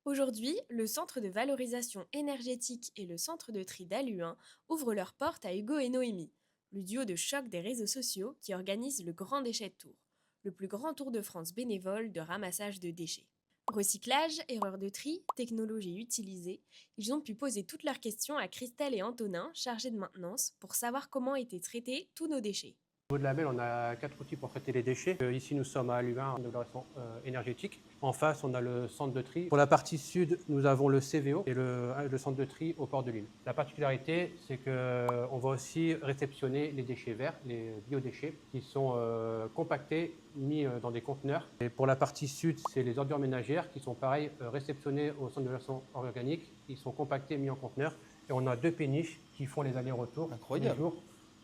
Aujourd'hui, le Centre de valorisation énergétique et le Centre de tri d'Aluin ouvrent leurs portes à Hugo et Noémie, le duo de choc des réseaux sociaux qui organise le Grand Déchet de Tours, le plus grand tour de France bénévole de ramassage de déchets. Recyclage, erreurs de tri, technologies utilisées, ils ont pu poser toutes leurs questions à Christelle et Antonin, chargés de maintenance, pour savoir comment étaient traités tous nos déchets. Au niveau de la MEL, on a 4 outils pour traiter les déchets. Ici, nous sommes à Aluin, de valorisation énergétique. En face, on a le centre de tri. Pour la partie sud, nous avons le CVO et le centre de tri au port de l'île. La particularité, c'est qu'on va aussi réceptionner les déchets verts, les biodéchets, qui sont compactés, mis dans des conteneurs. Et pour la partie sud, c'est les ordures ménagères qui sont pareil réceptionnées au centre de valorisation organique. Ils sont compactés, mis en conteneurs. Et on a 2 péniches qui font les allers-retours tous les jours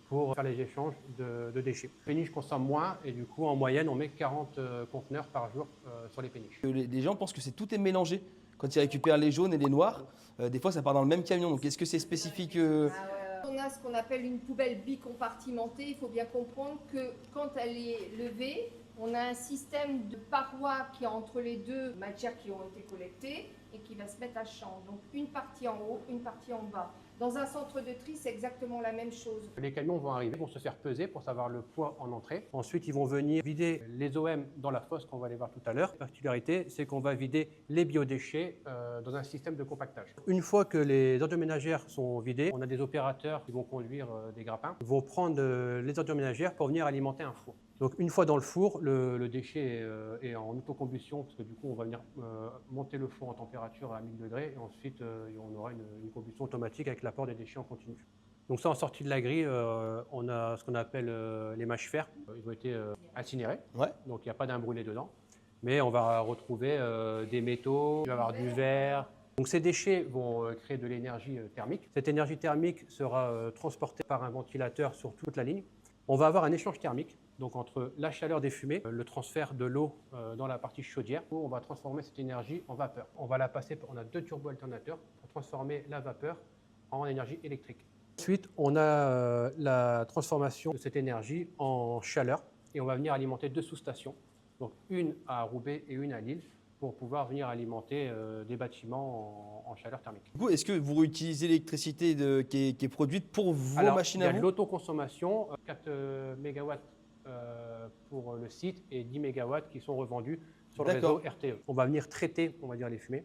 pour faire les échanges de déchets. Les péniches consomment moins et du coup, en moyenne, on met 40 conteneurs par jour sur les péniches. Les gens pensent que tout est mélangé. Quand ils récupèrent les jaunes et les noirs, des fois ça part dans le même camion. Donc est-ce que c'est spécifique On a ce qu'on appelle une poubelle bicompartimentée. Il faut bien comprendre que quand elle est levée, on a un système de parois qui est entre les deux matières qui ont été collectées et qui va se mettre à champ. Donc une partie en haut, une partie en bas. Dans un centre de tri, c'est exactement la même chose. Les camions vont arriver, vont se faire peser pour savoir le poids en entrée. Ensuite, ils vont venir vider les OM dans la fosse qu'on va aller voir tout à l'heure. La particularité, c'est qu'on va vider les biodéchets dans un système de compactage. Une fois que les ordures ménagères sont vidées, on a des opérateurs qui vont conduire des grappins, vont prendre les ordures ménagères pour venir alimenter un four. Donc une fois dans le four, le déchet est en autocombustion parce que du coup on va venir monter le four en température à 1000 degrés et ensuite on aura une combustion automatique avec l'apport des déchets en continu. Donc ça, en sortie de la grille, on a ce qu'on appelle les mâches fer. Ils ont été incinérés, Ouais. donc il n'y a pas d'un brûlé dedans. Mais on va retrouver des métaux, il va y avoir du verre. Donc ces déchets vont créer de l'énergie thermique. Cette énergie thermique sera transportée par un ventilateur sur toute la ligne. On va avoir un échange thermique, donc entre la chaleur des fumées, le transfert de l'eau dans la partie chaudière, où on va transformer cette énergie en vapeur. On va la passer, on a 2 turbo-alternateurs pour transformer la vapeur en énergie électrique. Ensuite, on a la transformation de cette énergie en chaleur et on va venir alimenter 2 sous-stations, donc une à Roubaix et une à Lille, pour pouvoir venir alimenter des bâtiments en chaleur thermique. Du coup, est-ce que vous réutilisez l'électricité qui est produite pour vos Alors, machines il y à a de vous? l'autoconsommation, 4 MW pour le site et 10 MW qui sont revendus sur le réseau D'accord. RTE. On va venir traiter, on va dire, les fumées.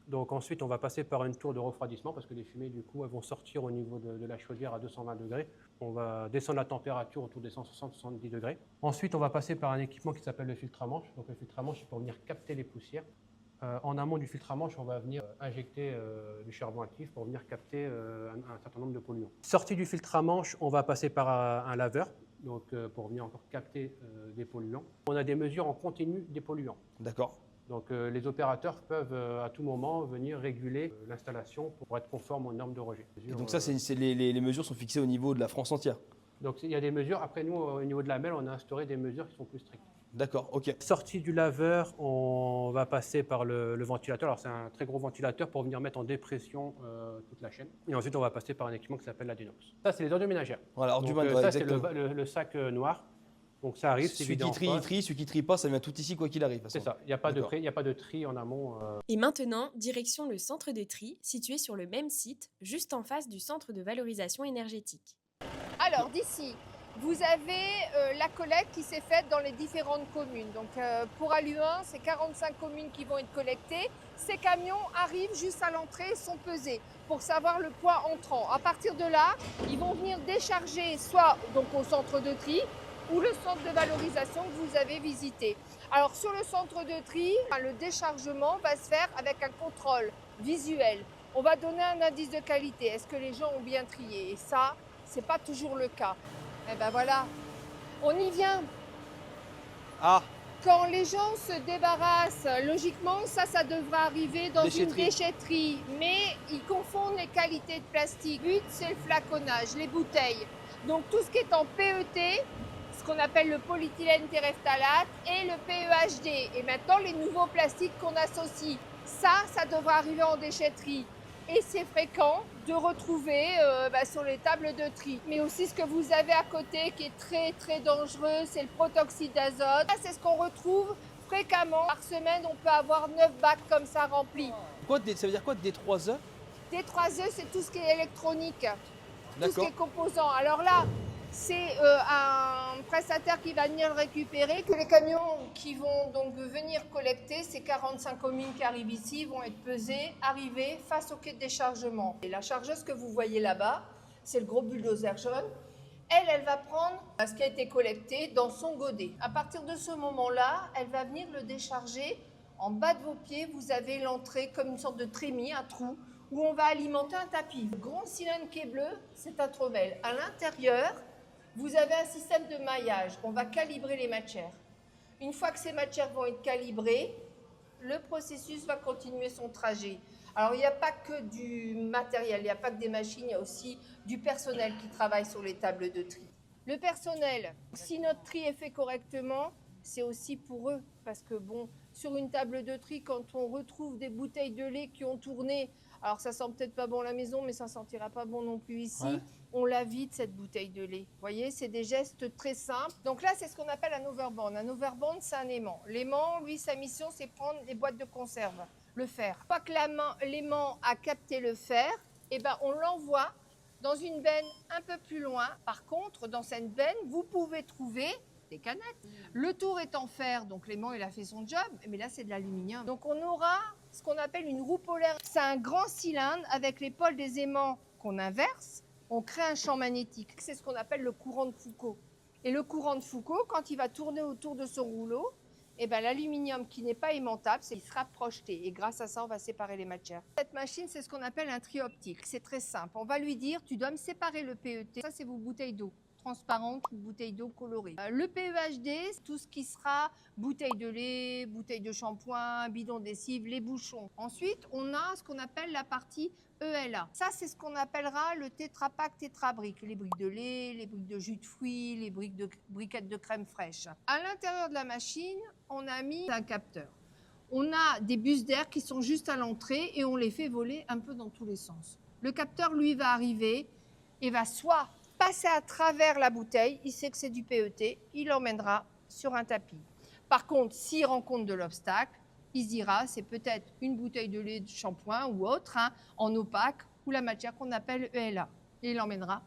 Donc ensuite, on va passer par une tour de refroidissement parce que les fumées, du coup, elles vont sortir au niveau de la chaudière à 220 degrés. On va descendre la température autour des 160-170 degrés. Ensuite, on va passer par un équipement qui s'appelle le filtre à manche. Donc le filtre à manche, c'est pour venir capter les poussières. En amont du filtre à manche, on va venir injecter du charbon actif pour venir capter un certain nombre de polluants. Sortie du filtre à manche, on va passer par un laveur, donc pour venir encore capter des polluants. On a des mesures en continu des polluants. D'accord. Donc les opérateurs peuvent à tout moment venir réguler l'installation pour être conforme aux normes de rejet. Et donc ça, les mesures sont fixées au niveau de la France entière. Donc il y a des mesures. Après nous, au niveau de la MEL, on a instauré des mesures qui sont plus strictes. D'accord, ok. Sortie du laveur, on va passer par le ventilateur. Alors c'est un très gros ventilateur pour venir mettre en dépression toute la chaîne. Et ensuite, on va passer par un équipement qui s'appelle la Dénox. Ça, c'est les ordures ménagères. Voilà, Donc, ordures ménagères, ça, c'est exactement. le sac noir. Donc ça arrive, c'est Celui vidé qui en trie, il fosse. trie. Celui qui trie pas, ça vient tout ici, quoi qu'il arrive. de toute C'est façon. ça. Il n'y a pas de D'accord. tri, il n'y a pas de tri en amont. Et maintenant, direction le centre de tri, situé sur le même site, juste en face du centre de valorisation énergétique. Alors d'ici, vous avez la collecte qui s'est faite dans les différentes communes. Donc pour Aluin, c'est 45 communes qui vont être collectées. Ces camions arrivent juste à l'entrée et sont pesés pour savoir le poids entrant. À partir de là, ils vont venir décharger soit donc au centre de tri ou le centre de valorisation que vous avez visité. Alors sur le centre de tri, le déchargement va se faire avec un contrôle visuel. On va donner un indice de qualité. Est-ce que les gens ont bien trié? Et ça, c'est pas toujours le cas. Eh ben voilà, on y vient. Ah, Quand les gens se débarrassent, logiquement, ça devrait arriver dans une Déchetterie. déchetterie. Mais ils confondent les qualités de plastique. Le but, c'est le flaconnage, les bouteilles. Donc tout ce qui est en PET, ce qu'on appelle le polyéthylène terephthalate et le PEHD. Et maintenant, les nouveaux plastiques qu'on associe. Ça devrait arriver en déchetterie. Et c'est fréquent de retrouver sur les tables de tri. Mais aussi ce que vous avez à côté qui est très très dangereux, c'est le protoxyde d'azote. C'est ce qu'on retrouve fréquemment. Par semaine, on peut avoir 9 bacs comme ça remplis. Ça veut dire quoi D3E? D3E, c'est tout ce qui est électronique, tout ce qui D'accord. est composant. Alors là, c'est un prestataire qui va venir le récupérer. Que les camions qui vont donc venir collecter, ces 45 communes qui arrivent ici, vont être pesés, arrivés face au quai de déchargement. Et la chargeuse que vous voyez là-bas, c'est le gros bulldozer jaune. Elle va prendre ce qui a été collecté dans son godet. À partir de ce moment-là, elle va venir le décharger. En bas de vos pieds, vous avez l'entrée comme une sorte de trémie, un trou, où on va alimenter un tapis. Le grand cylindre qui est bleu, c'est un trommel. À l'intérieur, vous avez un système de maillage. On va calibrer les matières. Une fois que ces matières vont être calibrées, le processus va continuer son trajet. Alors, il n'y a pas que du matériel, il n'y a pas que des machines, il y a aussi du personnel qui travaille sur les tables de tri. Le personnel, si notre tri est fait correctement, c'est aussi pour eux. Parce que bon, sur une table de tri, quand on retrouve des bouteilles de lait qui ont tourné, alors ça sent peut-être pas bon à la maison, mais ça ne sentira pas bon non plus ici. Ouais. On la vide, cette bouteille de lait. Vous voyez, c'est des gestes très simples. Donc là, c'est ce qu'on appelle un overband. Un overband, c'est un aimant. L'aimant, lui, sa mission, c'est prendre les boîtes de conserve, le fer. Une fois que l'aimant a capté le fer, eh ben, on l'envoie dans une benne un peu plus loin. Par contre, dans cette benne, vous pouvez trouver des canettes. Le tour est en fer, donc l'aimant, il a fait son job, mais là, c'est de l'aluminium. Donc on aura ce qu'on appelle une roue polaire. C'est un grand cylindre avec les pôles des aimants qu'on inverse. On crée un champ magnétique. C'est ce qu'on appelle le courant de Foucault. Et le courant de Foucault, quand il va tourner autour de son rouleau, eh ben, l'aluminium qui n'est pas aimantable, il sera projeté. Et grâce à ça, on va séparer les matières. Cette machine, c'est ce qu'on appelle un tri optique. C'est très simple. On va lui dire, tu dois me séparer le PET. Ça, c'est vos bouteilles d'eau transparentes ou bouteilles d'eau colorées. Le PEHD, c'est tout ce qui sera bouteille de lait, bouteille de shampoing, bidon de lessive, les bouchons. Ensuite, on a ce qu'on appelle la partie ELA. Ça, c'est ce qu'on appellera le tétrapack tétrabrique. Les briques de lait, les briques de jus de fruits, les briquettes de crème fraîche. À l'intérieur de la machine, on a mis un capteur. On a des bus d'air qui sont juste à l'entrée et on les fait voler un peu dans tous les sens. Le capteur, lui, va arriver et va soit passer à travers la bouteille, il sait que c'est du PET, il l'emmènera sur un tapis. Par contre, s'il rencontre de l'obstacle, il se dira, c'est peut-être une bouteille de lait de shampoing ou autre, en opaque, ou la matière qu'on appelle ELA. Et il l'emmènera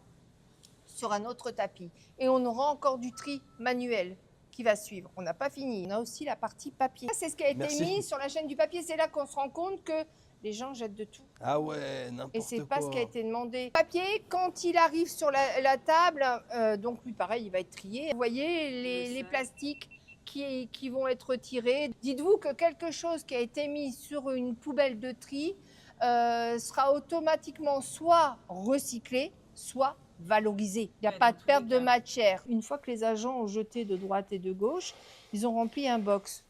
sur un autre tapis. Et on aura encore du tri manuel qui va suivre. On n'a pas fini. On a aussi la partie papier. C'est ce qui a été Merci. mis sur la chaîne du papier. C'est là qu'on se rend compte que les gens jettent de tout. Ah ouais, n'importe quoi. Et c'est pas ce qui a été demandé. Papier, quand il arrive sur la table, donc lui pareil, il va être trié. Vous voyez les plastiques qui vont être retirés. Dites-vous que quelque chose qui a été mis sur une poubelle de tri sera automatiquement soit recyclé, soit valorisé. Il n'y a pas de perte de matière. Une fois que les agents ont jeté de droite et de gauche, ils ont rempli un box.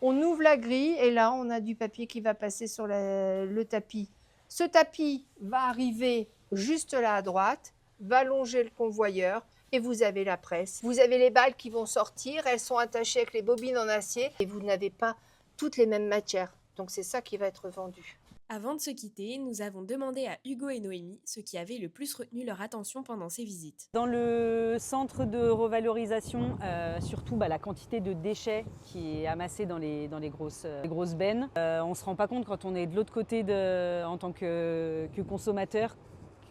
On ouvre la grille et là, on a du papier qui va passer sur le tapis. Ce tapis va arriver juste là à droite, va longer le convoyeur et vous avez la presse. Vous avez les balles qui vont sortir, elles sont attachées avec les bobines en acier et vous n'avez pas toutes les mêmes matières. Donc c'est ça qui va être vendu. Avant de se quitter, nous avons demandé à Hugo et Noémie ce qui avait le plus retenu leur attention pendant ces visites. Dans le centre de revalorisation, surtout la quantité de déchets qui est amassée dans les grosses bennes. On ne se rend pas compte quand on est de l'autre côté en tant que consommateur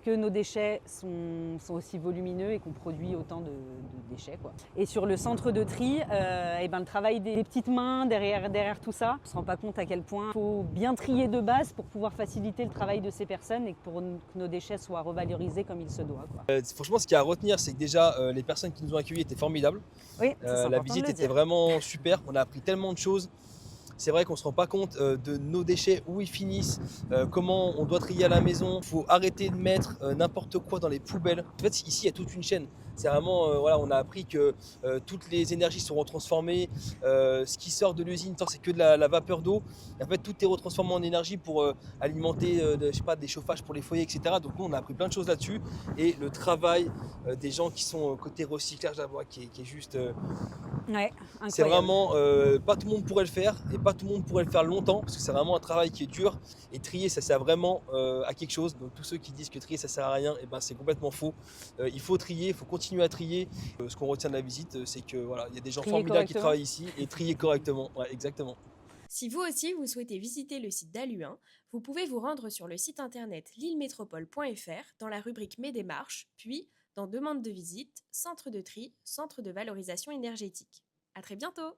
que nos déchets sont aussi volumineux et qu'on produit autant de déchets, quoi. Et sur le centre de tri, le travail des petites mains derrière tout ça, on ne se rend pas compte à quel point il faut bien trier de base pour pouvoir faciliter le travail de ces personnes et que nos déchets soient revalorisés comme il se doit, quoi. Franchement, ce qu'il y a à retenir, c'est que déjà, les personnes qui nous ont accueillis étaient formidables. Oui, c'est La important visite de le était dire. vraiment super. On a appris tellement de choses. C'est vrai qu'on ne se rend pas compte de nos déchets, où ils finissent, comment on doit trier à la maison. Il faut arrêter de mettre n'importe quoi dans les poubelles. En fait, ici, il y a toute une chaîne. C'est vraiment, on a appris que toutes les énergies seront transformées. Ce qui sort de l'usine, c'est que de la vapeur d'eau. En fait, tout est retransformé en énergie pour alimenter des chauffages pour les foyers, etc. Donc nous, on a appris plein de choses là-dessus. Et le travail des gens qui sont côté recyclage, qui est juste... Ouais, C'est incroyable. vraiment, pas tout le monde pourrait le faire et pas tout le monde pourrait le faire longtemps parce que c'est vraiment un travail qui est dur et trier ça sert vraiment à quelque chose. Donc tous ceux qui disent que trier ça sert à rien, c'est complètement faux. Il faut trier, il faut continuer à trier. Ce qu'on retient de la visite, c'est que voilà, il y a des gens Trier formidables qui correctement. travaillent ici et trier correctement. Ouais, exactement. Si vous aussi vous souhaitez visiter le site d'Alu1, vous pouvez vous rendre sur le site internet lillemétropole.fr dans la rubrique Mes démarches, puis dans Demande de visite, centre de tri, centre de valorisation énergétique. À très bientôt!